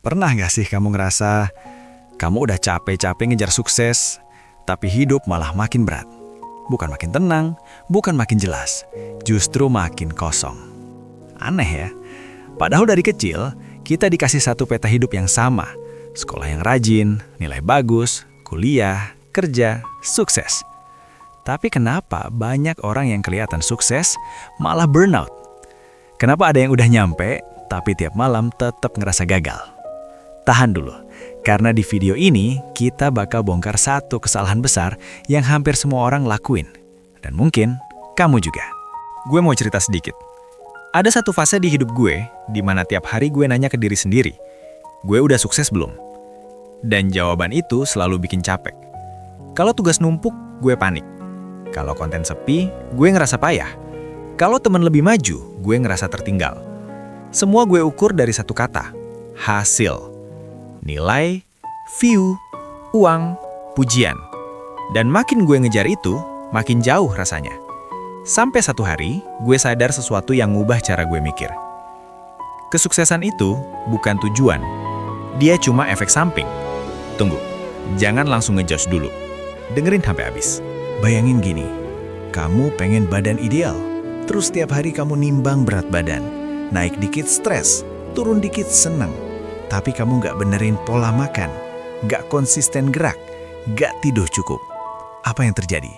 Pernah gak sih kamu ngerasa kamu udah capek-capek ngejar sukses, tapi hidup malah makin berat? Bukan makin tenang, bukan makin jelas, justru makin kosong. Aneh ya, padahal dari kecil kita dikasih satu peta hidup yang sama. Sekolah yang rajin, nilai bagus, kuliah, kerja, sukses. Tapi kenapa banyak orang yang kelihatan sukses malah burnout? Kenapa ada yang udah nyampe, tapi tiap malam tetap ngerasa gagal? Tahan dulu, karena di video ini kita bakal bongkar satu kesalahan besar yang hampir semua orang lakuin. Dan mungkin kamu juga. Gue mau cerita sedikit. Ada satu fase di hidup gue, di mana tiap hari gue nanya ke diri sendiri, gue udah sukses belum? Dan jawaban itu selalu bikin capek. Kalau tugas numpuk, gue panik. Kalau konten sepi, gue ngerasa payah. Kalau teman lebih maju, gue ngerasa tertinggal. Semua gue ukur dari satu kata, hasil. Nilai, view, uang, pujian. Dan makin gue ngejar itu, makin jauh rasanya. Sampai satu hari, gue sadar sesuatu yang ngubah cara gue mikir. Kesuksesan itu bukan tujuan. Dia cuma efek samping. Tunggu, jangan langsung ngejudge dulu. Dengerin sampai habis. Bayangin gini, kamu pengen badan ideal. Terus tiap hari kamu nimbang berat badan. Naik dikit stres, turun dikit senang. Tapi kamu nggak benerin pola makan, nggak konsisten gerak, nggak tidur cukup. Apa yang terjadi?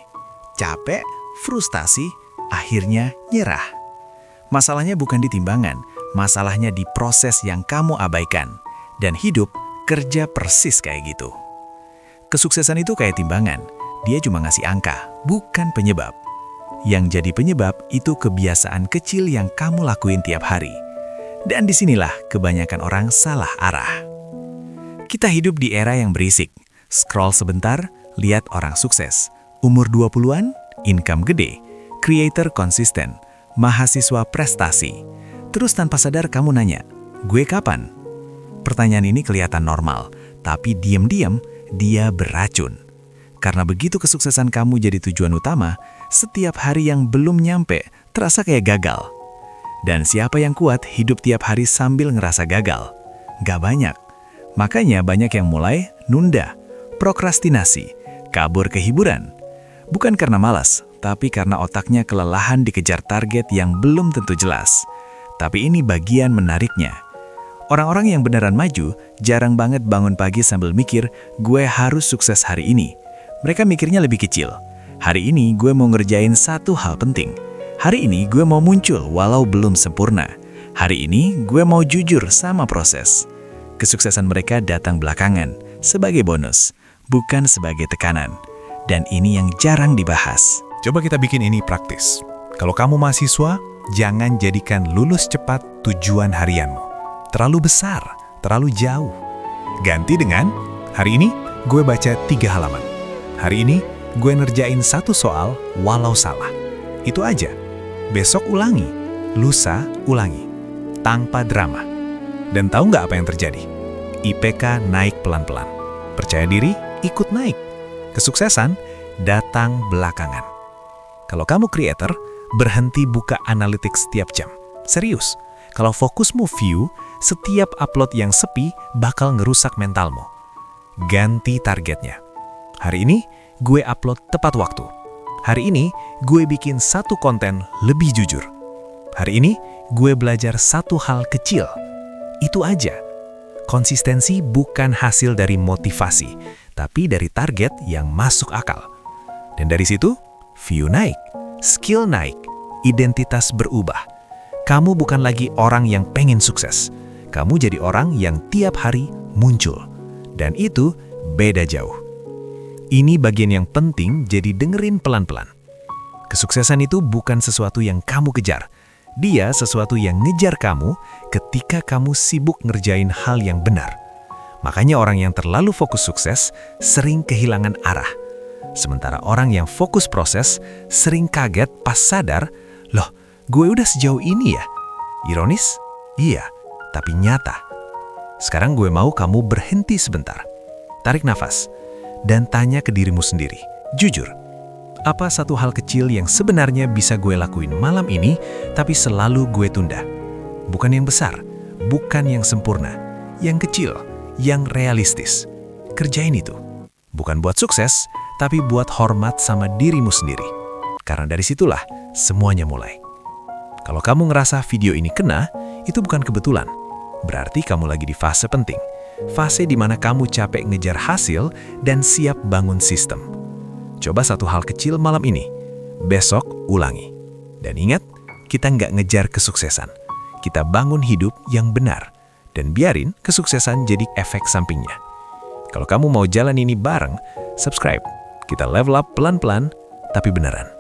Capek, frustasi, akhirnya nyerah. Masalahnya bukan di timbangan, masalahnya di proses yang kamu abaikan. Dan hidup kerja persis kayak gitu. Kesuksesan itu kayak timbangan, dia cuma ngasih angka, bukan penyebab. Yang jadi penyebab itu kebiasaan kecil yang kamu lakuin tiap hari. Dan disinilah kebanyakan orang salah arah. Kita hidup di era yang berisik. Scroll sebentar, lihat orang sukses. Umur 20-an, income gede, creator konsisten, mahasiswa prestasi. Terus tanpa sadar kamu nanya, gue kapan? Pertanyaan ini kelihatan normal, tapi diam-diam dia beracun. Karena begitu kesuksesan kamu jadi tujuan utama, setiap hari yang belum nyampe terasa kayak gagal. Dan siapa yang kuat hidup tiap hari sambil ngerasa gagal? Gak banyak. Makanya banyak yang mulai nunda, prokrastinasi, kabur ke hiburan. Bukan karena malas, tapi karena otaknya kelelahan dikejar target yang belum tentu jelas. Tapi ini bagian menariknya. Orang-orang yang beneran maju jarang banget bangun pagi sambil mikir, gue harus sukses hari ini. Mereka mikirnya lebih kecil. Hari ini gue mau ngerjain satu hal penting. Hari ini gue mau muncul walau belum sempurna. Hari ini gue mau jujur sama proses. Kesuksesan mereka datang belakangan, sebagai bonus, bukan sebagai tekanan. Dan ini yang jarang dibahas. Coba kita bikin ini praktis. Kalau kamu mahasiswa, jangan jadikan lulus cepat tujuan harianmu. Terlalu besar, terlalu jauh. Ganti dengan, hari ini gue baca 3 halaman. Hari ini gue ngerjain satu soal walau salah. Itu aja. Besok ulangi, lusa ulangi, tanpa drama. Dan tahu nggak apa yang terjadi? IPK naik pelan-pelan. Percaya diri, ikut naik. Kesuksesan datang belakangan. Kalau kamu creator, berhenti buka analytics setiap jam. Serius, kalau fokusmu view, setiap upload yang sepi bakal ngerusak mentalmu. Ganti targetnya. Hari ini, gue upload tepat waktu. Hari ini, gue bikin satu konten lebih jujur. Hari ini, gue belajar satu hal kecil. Itu aja. Konsistensi bukan hasil dari motivasi, tapi dari target yang masuk akal. Dan dari situ, view naik, skill naik, identitas berubah. Kamu bukan lagi orang yang pengen sukses. Kamu jadi orang yang tiap hari muncul. Dan itu beda jauh. Ini bagian yang penting, jadi dengerin pelan-pelan. Kesuksesan itu bukan sesuatu yang kamu kejar. Dia sesuatu yang ngejar kamu ketika kamu sibuk ngerjain hal yang benar. Makanya orang yang terlalu fokus sukses sering kehilangan arah. Sementara orang yang fokus proses sering kaget pas sadar, loh, gue udah sejauh ini ya? Ironis? Iya, tapi nyata. Sekarang gue mau kamu berhenti sebentar. Tarik nafas. Dan tanya ke dirimu sendiri, jujur, apa satu hal kecil yang sebenarnya bisa gue lakuin malam ini, tapi selalu gue tunda? Bukan yang besar, bukan yang sempurna, yang kecil, yang realistis. Kerjain itu. Bukan buat sukses, tapi buat hormat sama dirimu sendiri. Karena dari situlah semuanya mulai. Kalau kamu ngerasa video ini kena, itu bukan kebetulan. Berarti kamu lagi di fase penting. Fase di mana kamu capek ngejar hasil dan siap bangun sistem. Coba satu hal kecil malam ini. Besok ulangi. Dan ingat, kita nggak ngejar kesuksesan. Kita bangun hidup yang benar. Dan biarin kesuksesan jadi efek sampingnya. Kalau kamu mau jalan ini bareng, subscribe. Kita level up pelan-pelan, tapi beneran.